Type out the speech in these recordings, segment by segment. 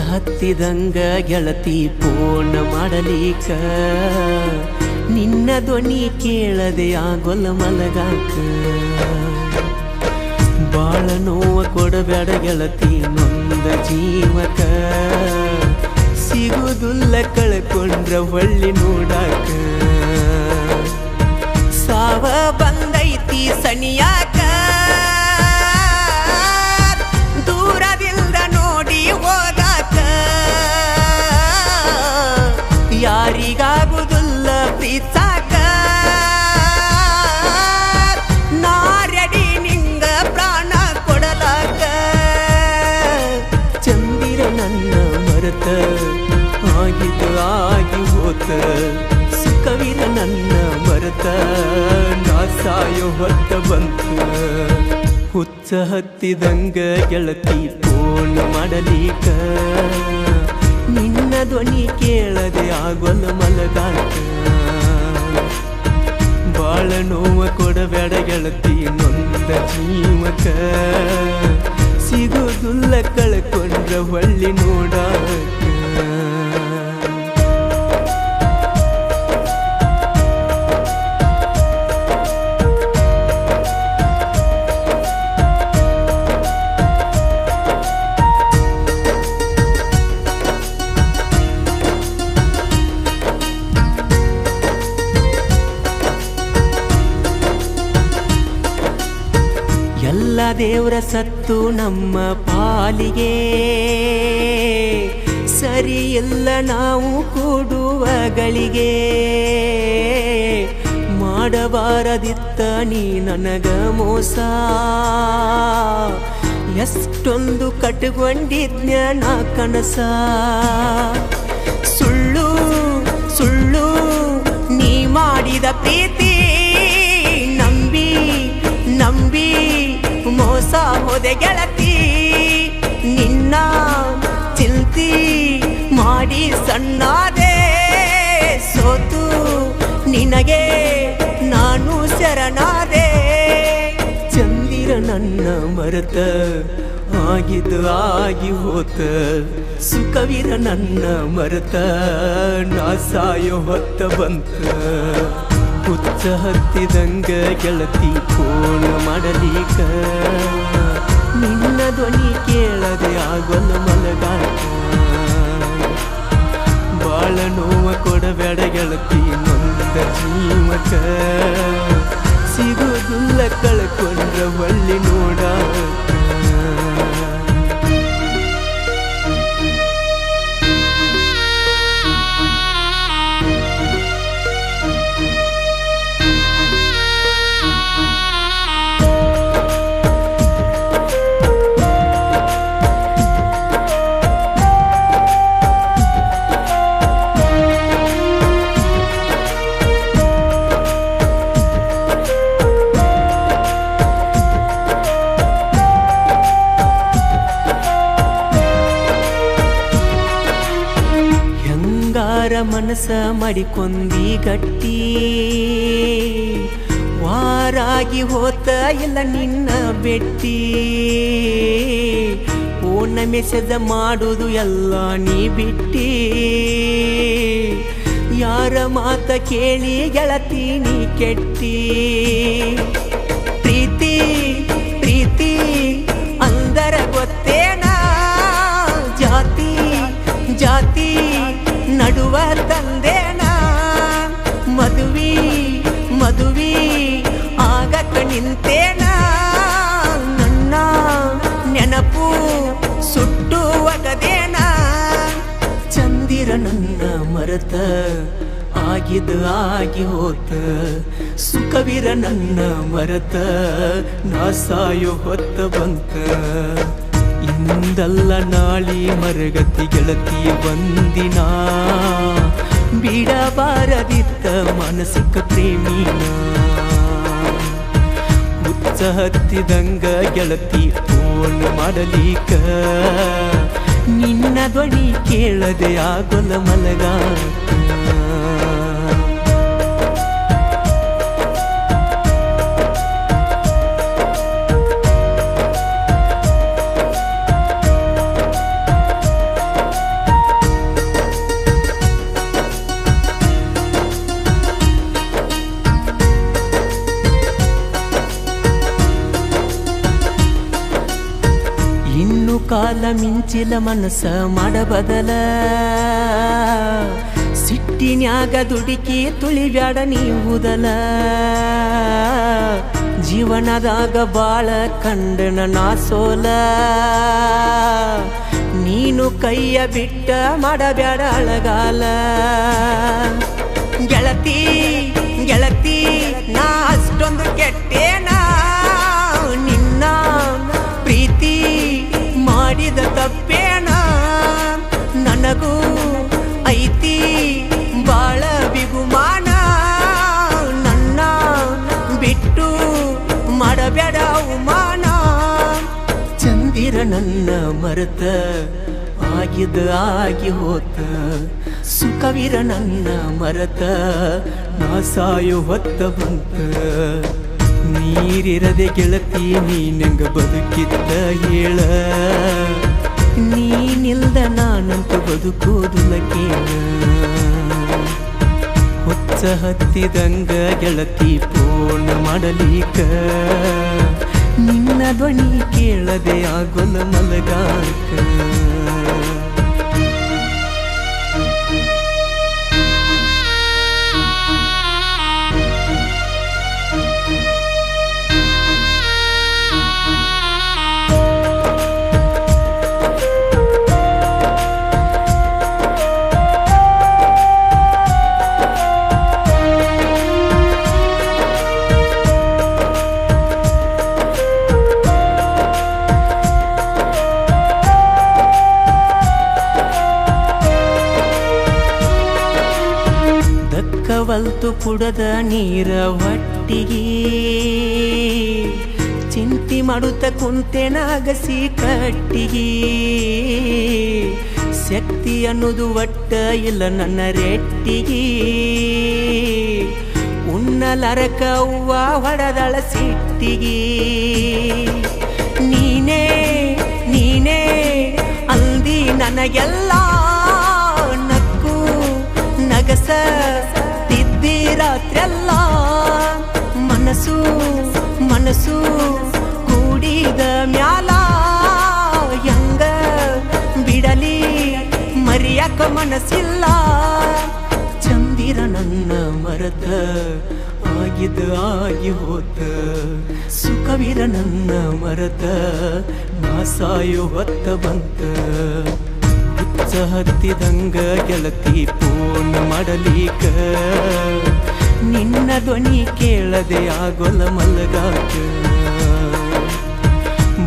ಹತ್ತಿದಂಗ ಗೆಳತಿ ಫೋನ್ ಮಾಡಲಿಕ ನಿನ್ನ ಧ್ವನಿ ಕೇಳದೆ ಆಗೊಲ್ಲ ಮಲಗಾಕ ಬಾಳ ನೋವ ಕೊಡಬೇಡ ಗೆಳತಿ ನೊಂದ ಜೀವಕ ಸಿಗುದುಲ್ಲ ಕಳ್ಕೊಂಡ್ರ ಹೊಳ್ಳಿ ನೋಡಾಕ ಸಾವ ಬಂದೈತಿ ಸನಿಯಾಕ ದೂರದಿಂದ ನೋಡಿ ಹೋಗಾಕ ಯಾರಿಗಾಗುದಿಲ್ಲ ಪ್ರೀತಾಕ ನಾ ರೆಡಿ ನಿಂಗ ಪ್ರಾಣ ಕೊಡಲಾಕ ಚಂದಿರ ನನ್ನ ಮರೆತ ಆಗಿದ್ದು ಆಗಿ ಹೋತ ಸುಖವಿರ ನನ್ನ ಮರೆತ ನಾ ಸಾಯೋ ಹೊತ್ತ ಬಂತ ಹುಚ್ಚ ಹತ್ತಿದಂಗ ಗೆಳತಿ ಫೋನ್ ಮಾಡಲಿಕ ನಿನ್ನ ಧ್ವನಿ ಕೇಳದೆ ಆಗೊಲ್ಲ ಮಲಗಾಕ ಬಾಳ ನೋವ ಕೊಡಬೇಡ ಗೆಳತಿ ನೊಂದ ಜೀವಕ ಸಿಗುದುಲ್ಲ ಕಳ್ಕೊಂಡ್ರ ಹೊಳ್ಳಿ ನೋಡಾಕ ಎಲ್ಲ ದೇವರ ಸತ್ತು ನಮ್ಮ ಪಾಲಿಗೆ ಸರಿ ಇಲ್ಲ ನಾವು ಕೂಡುವ ಗಳಿಗೆ ಮಾಡಬಾರದಿತ್ತ ನೀ ನನಗ ಮೋಸ ಎಷ್ಟೊಂದು ಕಟ್ಕೊಂಡಿದ್ನ ನಾ ಕನಸ ಸುಳ್ಳು ಸುಳ್ಳು ನೀ ಮಾಡಿದ ಪ್ರೀತಿ ನಂಬಿ ನಂಬಿ ಮೋಸ ಹೋದೆ ಗೆಳತಿ ನಿನ್ನ ಚಿಂತಿ ಮಾಡಿ ಸಣ್ಣಾದೆ ಸೋತು ನಿನಗೆ ನಾನು ಶರಣಾದೆ ಚಂದಿರ ನನ್ನ ಮರೆತ ಆಗಿದ್ದು ಆಗಿ ಹೋತ ಸುಖವಿರ ನನ್ನ ಮರೆತ ನಾ ಸಾಯೋ ಹೊತ್ತ ಬಂತ ಹುಚ್ಚ ಹತ್ತಿದಂಗ ಗೆಳತಿ ಫೋನ್ ಮಾಡಲಿಕ ನಿನ್ನ ಧ್ವನಿ ಕೇಳದೆ ಆಗೊಲ್ಲ ಮಲಗಾಕ ಬಾಳ ನೋವ ಕೊಡಬೇಡ ಗೆಳತಿ ನೊಂದ ಜೀವಕ ಸಿಗುದುಲ್ಲ ಕಳ್ಕೊಂಡ್ರ ಹೊಳ್ಳಿ ನೋಡಾಕ ಮನಸ ಮಾಡಿಕೊಂಡಿ ಗಟ್ಟಿ ವಾರಾಗಿ ಹೋತ ಇಲ್ಲ ನಿನ್ನ ಬೆಟ್ಟಿ ಫೋನ್ ಮೆಸೇಜ್ ಮಾಡುವುದು ಎಲ್ಲ ನೀ ಬಿಟ್ಟಿ ಯಾರ ಮಾತ ಕೇಳಿ ಗೆಳತಿ ನೀ ಕೆಟ್ಟಿ ಪ್ರೀತಿ ಪ್ರೀತಿ ಅಂದರ ಗೊತ್ತೇನ ಜಾತಿ ಜಾತಿ ನಡುವ ತಂದೇನ ಮದುವಿ ಮದುವಿ ಆಗಕ ನಿಂತೇನ ನನ್ನ ನೆನಪು ಸುಟ್ಟು ಒಗದೇನ ಚಂದಿರ ನನ್ನ ಮರೆತ ಆಗಿದ್ದು ಆಗಿ ಹೋತ ಸುಖವಿರ ನನ್ನ ಮರೆತ ನಾ ಸಾಯೋ ಹೊತ್ತ ಬಂತ ಇಂದಲ್ಲ ನಾಳಿ ಮರಗತಿ ಗೆಳತಿ ಬಂದಿನ ಬಿಡಬಾರದಿತ್ತ ಮಾನಸಿಕ ಪ್ರೇಮಿನ ಹುಚ್ಚ ಹತ್ತಿದಂಗ ಗೆಳತಿ ಫೋನ್ ಮಾಡಲಿಕ ನಿನ್ನ ಧ್ವನಿ ಕೇಳದೆ ಆಗೊಲ್ಲ ಮಲಗಾಕ ಕಾಲ ಮಿಂಚಿಲ ಮನಸ್ಸ ಮಾಡಬದಲ ಸಿಟ್ಟಿನ್ಯಾಗ ದುಡುಕಿ ತುಳಿಬ್ಯಾಡ ನೀವುದಲ ಜೀವನದಾಗ ಬಾಳ ಕಂಡನ ನಾ ಸೋಲ ನೀನು ಕೈಯ ಬಿಟ್ಟ ಮಾಡಬ್ಯಾಡ ಅಳಗಾಲ ಗೆಳತಿ ಗೆಳತಿ ನಾ ಅಷ್ಟೊಂದು ಕೆಟ್ಟೇನ ನಿನ್ನ ಪ್ರೀತಿ ಮಾಡಿದ ತಪ್ಪೇನ ನನಗೂ ಐತಿ ಬಾಳ ಬಿಗುಮಾನ ನನ್ನ ಬಿಟ್ಟು ಮಾಡಬೇಡ ಅವಮಾನ ಚಂದಿರ ನನ್ನ ಮರೆತ ಆಗಿದ ಆಗಿ ಹೋತ ಸುಖವಿರ ನನ್ನ ಮರೆತ ನಾ ಸಾಯೋ ಹೊತ್ತ ಬಂತ ನೀರಿರದೆ ಗೆಳತಿ ನೀನಂಗ ಬದುಕಿದ್ದ ಹೇಳ ನೀನಿಲ್ದ ನಾನಂತ ಬದುಕೋದುಲ ಕೇಳ ಹುಚ್ಚ ಹತ್ತಿದಂಗ ಗೆಳತಿ ಪೂರ್ಣ ಮಾಡಲಿಕ ನಿನ್ನ ಧ್ವನಿ ಕೇಳದೆ ಆಗೊಲ ಮಲಗಾಕ ಕವಲ್ತು ಕುಡದ ನೀರ ಹೊಟ್ಟಿಗೆ ಚಿಂತಿ ಮಾಡುತ್ತ ಕುಂತೆನಾಗಸಿ ಕಟ್ಟಿಗೆ ಶಕ್ತಿ ಅನ್ನೋದು ಒಟ್ಟ ಇಲ್ಲ ನನ್ನ ರೆಟ್ಟಿಗೆ ಉಣ್ಣಲರಕ ಹೂವ ಹೊಡೆದಳ ಸಿಟ್ಟಿಗೆ ನೀನೇ ನೀನೇ ಅಂದಿ ನನಗೆಲ್ಲ ನಕ್ಕು ನಗಸ ರಾತ್ರೆಲ್ಲ ಮನಸ್ಸು ಮನಸ್ಸು ಕೂಡಿದ ಮ್ಯಾಲ ಹೆಂಗ ಬಿಡಲಿ ಮರಿಯಕ ಮನಸ್ಸಿಲ್ಲ ಚಂದಿರ ನನ್ನ ಮರೆತ ಆಗಿದ ಆಗಿ ಹೋತ ಸುಖವಿರ ನನ್ನ ಮರೆತ ನಾ ಸಾಯೋ ಹೊತ್ತ ಬಂತ ಹುಚ್ಚ ಹತ್ತಿದಂಗ ಗೆಳತಿ ಪೂರ್ಣ ಮಾಡಲಿಕ ನಿನ್ನ ಧ್ವನಿ ಕೇಳದೆ ಆಗೊಲ ಮಲಗಾಕ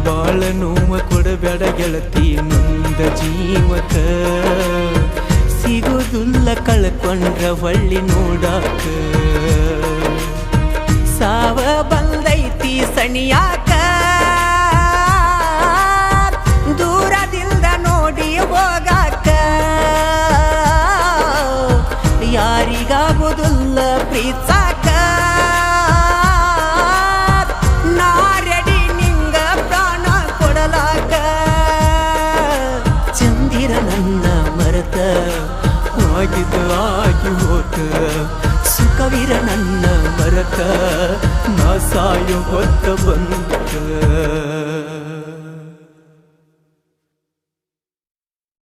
ಬಾಳ ನೋವ ಕೊಡಬೇಡ ಗೆಳತಿ ನೊಂದ ಜೀವಕ ಸಿಗುದುಲ್ಲ ಕಳ್ಕೊಂಡ್ರ ಹೊಳ್ಳಿ ನೋಡಾಕ ಸಾವ ಬಂದೈತಿ ಸಣಿಯಾಕ ದೂರದಿಂದ ನೋಡಿ ಹೋಗಾಕ ಯಾರಿಗಾಗುವುದಿಲ್ಲ ಪ್ರೀತ್ಸಾಕ ನಾ ರೆಡಿ ನಿಂಗ ಪ್ರಾಣ ಕೊಡಲಾಕ ಚಂದಿರ ನನ್ನ ಮರೆತ ಆಗಿದ ಆಗಿ ಹೋತ ಸುಖವಿರ ನನ್ನ ಮರೆತ ನಾ ಸಾಯೋ ಹೊತ್ತ ಬಂತ